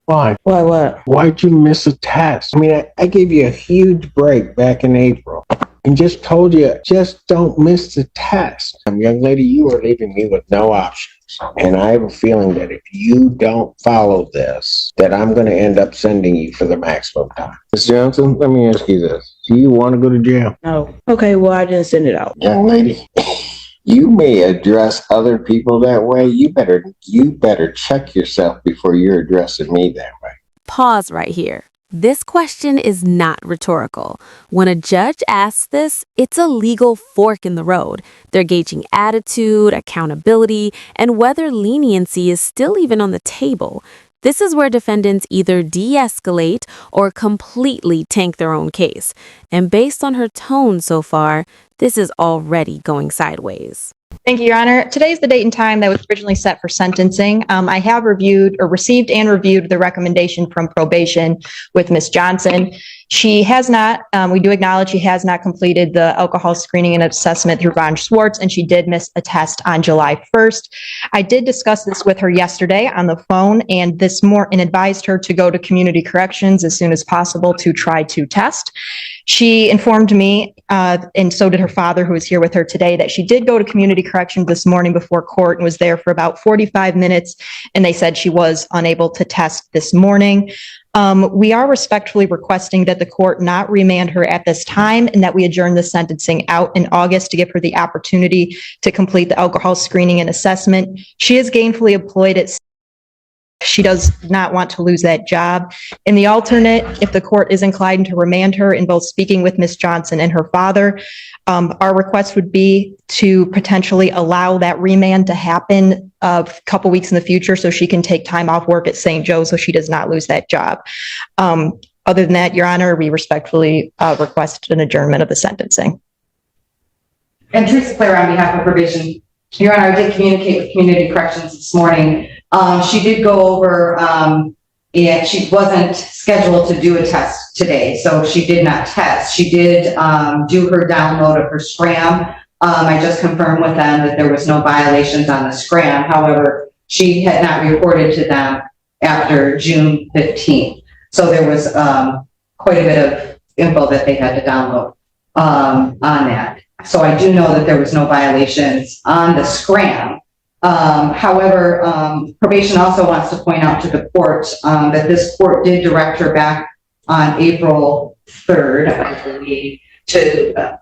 Why? Why what? Why'd you miss a test? I mean, I gave you a huge break back in April and just told you, just don't miss the test. Young lady, you are leaving me with no options. And I have a feeling that if you don't follow this, that I'm going to end up sending you for the maximum time. Ms. Johnson, let me ask you this. Do you want to go to jail? No. Okay, well, I didn't send it out. Young lady, you may address other people that way. You better check yourself before you're addressing me that way. Pause right here. This question is not rhetorical. When a judge asks this, it's a legal fork in the road. They're gauging attitude, accountability, and whether leniency is still even on the table. This is where defendants either de-escalate or completely tank their own case. And based on her tone so far, this is already going sideways. Thank you, Your Honor. Today is the date and time that was originally set for sentencing. I have received and reviewed the recommendation from probation with Ms. Johnson. She has not, we do acknowledge she has not completed the alcohol screening and assessment through Von Schwartz, and she did miss a test on July 1st. I did discuss this with her yesterday on the phone and advised her to go to community corrections as soon as possible to try to test. She informed me, and so did her father, who is here with her today, that she did go to community corrections this morning before court and was there for about 45 minutes, and they said she was unable to test this morning. We are respectfully requesting that the court not remand her at this time and that we adjourn the sentencing out in August to give her the opportunity to complete the alcohol screening and assessment. She is gainfully employed at She does not want to lose that job. In the alternate, if the court is inclined to remand her in both speaking with Ms. Johnson and her father, our request would be to potentially allow that remand to happen a couple weeks in the future so she can take time off work at St. Joe's so she does not lose that job. Other than that, Your Honor, we respectfully request an adjournment of the sentencing. And Teresa Clare on behalf of probation. Your Honor, I did communicate with community corrections this morning. She did go over, and she wasn't scheduled to do a test today, so she did not test. She did do her download of her scram. I just confirmed with them that there was no violations on the scram. However, she had not reported to them after June 15th. So there was quite a bit of info that they had to download on that. So I do know that there was no violations on the scram. However, probation also wants to point out to the court that this court did direct her back on April 3rd, I believe,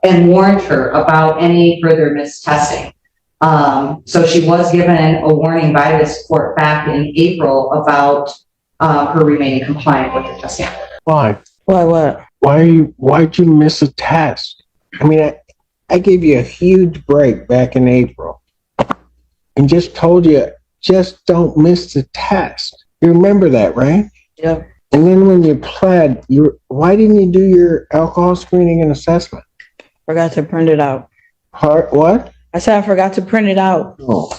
and warned her about any further mistesting. So she was given a warning by this court back in April about her remaining compliant with the testing. Why? Why what? Why'd you miss a test? I mean, I gave you a huge break back in April and just told you, just don't miss the test. You remember that, right? Yeah. And then when you pled, why didn't you do your alcohol screening and assessment? Forgot to print it out. What? I said I forgot to print it out. Oh,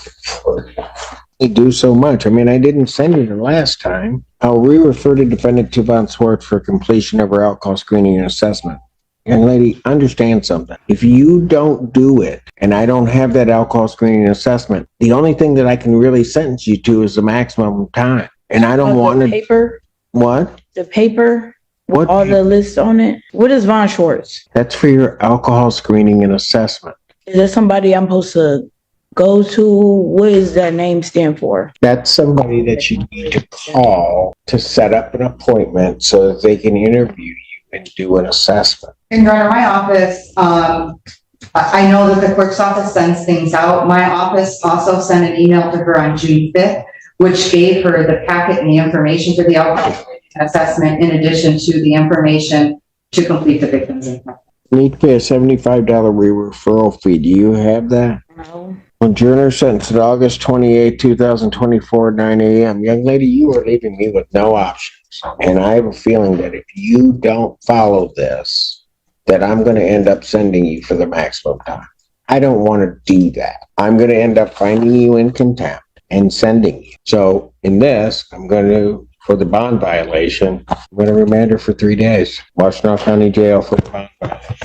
you do so much. I mean, I didn't send you the last time. I'll re-refer to defendant to Von Schwartz for completion of her alcohol screening and assessment. Young lady, understand something. If you don't do it, and I don't have that alcohol screening and assessment, the only thing that I can really sentence you to is the maximum time. And I don't want to... paper? What? The paper? What? All the lists on it? What is Von Schwartz? That's for your alcohol screening and assessment. Is that somebody I'm supposed to go to? What does that name stand for? That's somebody that you need to call to set up an appointment so that they can interview you and do an assessment. And Your Honor, my office, I know that the clerk's office sends things out. My office also sent an email to her on June 5th, which gave her the packet and the information for the alcohol assessment in addition to the information to complete the victim's impact. You need to pay a $75 referral fee. Do you have that? No. Adjourner sentenced at August 28, 2024, 9 a.m. Young lady, you are leaving me with no options. And I have a feeling that if you don't follow this, that I'm going to end up sending you for the maximum time. I don't want to do that. I'm going to end up finding you in contempt and sending you. So in this, I'm going to, for the bond violation, I'm going to remand her for 3 days. Washtenaw County Jail for the bond violation.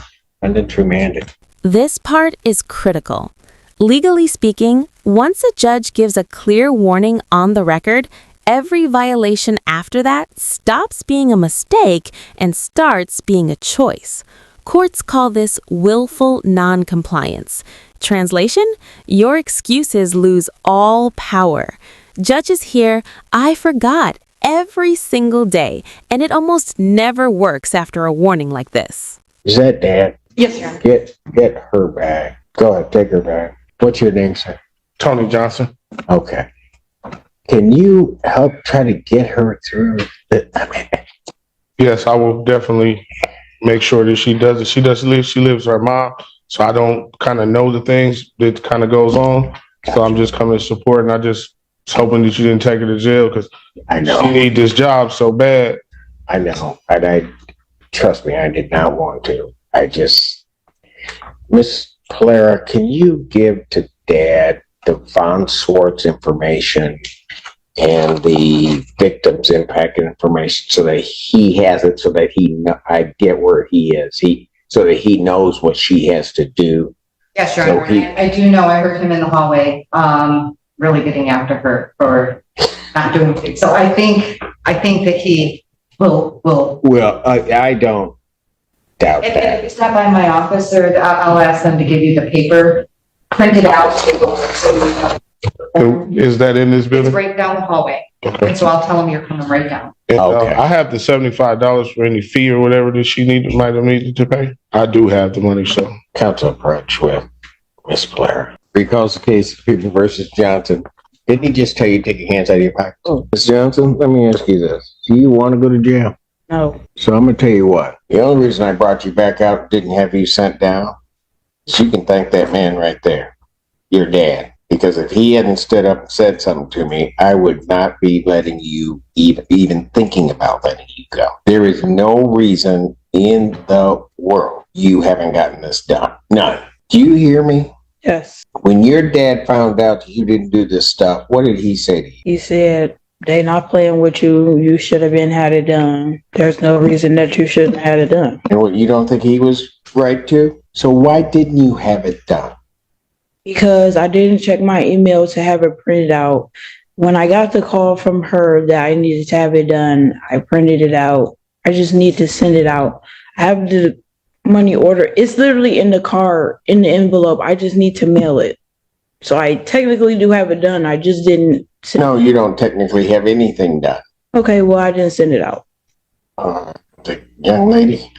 And then remanded. This part is critical. Legally speaking, once a judge gives a clear warning on the record, Every violation after that stops being a mistake and starts being a choice. Courts call this willful noncompliance. Translation: your excuses lose all power. Judges hear, "I forgot," every single day, and it almost never works after a warning like this. Is that Dad? Yes, Your Honor. Get her back. Go ahead, take her back. What's your name, sir? Tony Johnson. Okay. Can you help try to get her through Yes, I will definitely make sure that she does it. She lives with her mom, so I don't kind of know the things that kind of goes on. So I'm just coming to support, and I just was hoping that you didn't take her to jail because I know. she need this job so bad. I know. And I trust me, I did not want to. Miss Polera, can you give to Dad the Von Swartz information and the victim's impact information so that he has it, so that I get where he is, so that he knows what she has to do. Yes, Your So Honor. I do know, I heard him in the hallway, really getting after her for not doing things. So I think that he will. Well, I don't doubt If that. you stop by my office, sir, I'll ask them to give you the paper printed out. Is that in this It's building? right down the hallway. Okay. And so I'll tell them you're coming right down. And, Okay. I have the $75 for any fee or whatever that she might have needed to pay. I do have the money, so. Counsel approach with Miss Polera. Recalls the case of People versus Johnson. Didn't he just tell you to take your hands out of your pockets? Oh. Miss Johnson, let me ask you this. Do you want to go to jail? No. So I'm going to tell you what. The only reason I brought you back out and didn't have you sent down is you can thank that man right there, your dad. Because if he hadn't stood up and said something to me, I would not be letting you even thinking about letting you go. There is no reason in the world you haven't gotten this done. None. Do you hear me? Yes. When your dad found out that you didn't do this stuff, what did he say to you? He said, "They not playing with you. You should have been had it done. There's no reason that you shouldn't have had it done." And what, you don't think he was right to? So why didn't you have it done? Because I didn't check my email to have it printed out. When I got the call from her that I needed to have it done, I printed it out. I just need to send it out. I have the money order. It's literally in the car, in the envelope. I just need to mail it. So I technically do have it done. I just didn't send No, you don't technically have anything done. Okay, well, I didn't send it out. The young lady,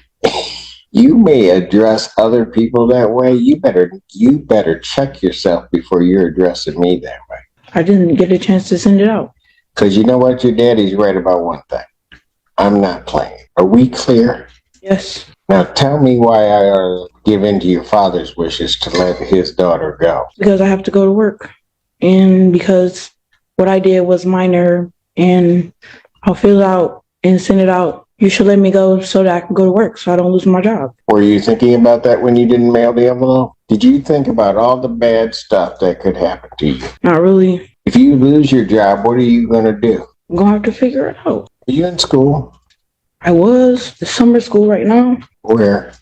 you may address other people that way. You better check yourself before you're addressing me that way. I didn't get a chance to send it out. Because you know what? Your daddy's right about one thing. I'm not playing. Are we clear? Yes. Now tell me why I ought to give in to your father's wishes to let his daughter go. Because I have to go to work. And because what I did was minor, and I'll fill it out and send it out. You should let me go so that I can go to work so I don't lose my job. Were you thinking about that when you didn't mail the envelope? Did you think about all the bad stuff that could happen to you? Not really. If you lose your job, what are you going to do? I'm going to have to figure it out. Are you in school? I was. The summer school right now. Where?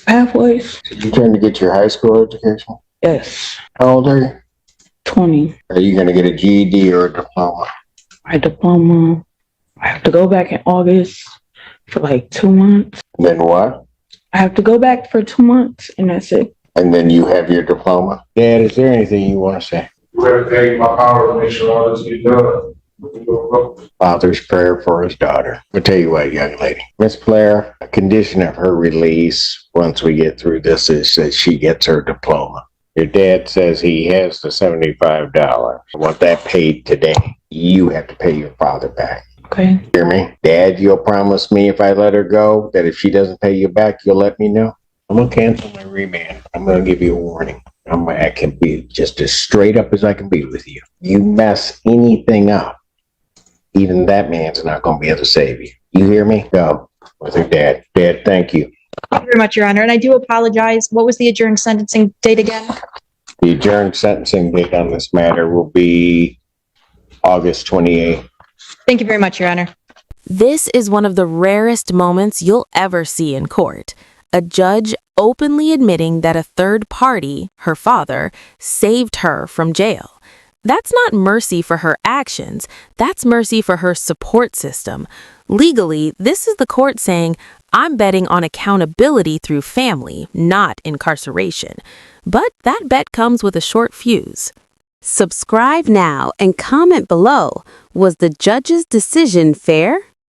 Pathways. Are you trying to get your high school education? Yes. How old are you? 20. Are you going to get a GED or a diploma? My diploma. I have to go back in August for like 2 months. And then what? I have to go back for 2 months, and that's it. And then you have your diploma. Dad, is there anything you want to say? Do everything in my power to make sure all this gets done. Father's prayer for his daughter. I'll tell you what, young lady. Miss Blair, a condition of her release once we get through this is that she gets her diploma. Your dad says he has the $75. I want that paid today. You have to pay your father back. Okay. Hear me? Dad, you'll promise me if I let her go that if she doesn't pay you back, you'll let me know? I'm going to cancel my remand. I'm going to give you a warning. I can be just as straight up as I can be with you. You mess anything up, even that man's not going to be able to save you. You hear me? Go with her dad. Dad, thank you. Thank you very much, Your Honor. And I do apologize. What was the adjourned sentencing date again? The adjourned sentencing date on this matter will be August 28th. Thank you very much, Your Honor. This is one of the rarest moments you'll ever see in court. A judge openly admitting that a third party, her father, saved her from jail. That's not mercy for her actions, that's mercy for her support system. Legally, this is the court saying, I'm betting on accountability through family, not incarceration. But that bet comes with a short fuse. Subscribe now and comment below. Was the judge's decision fair?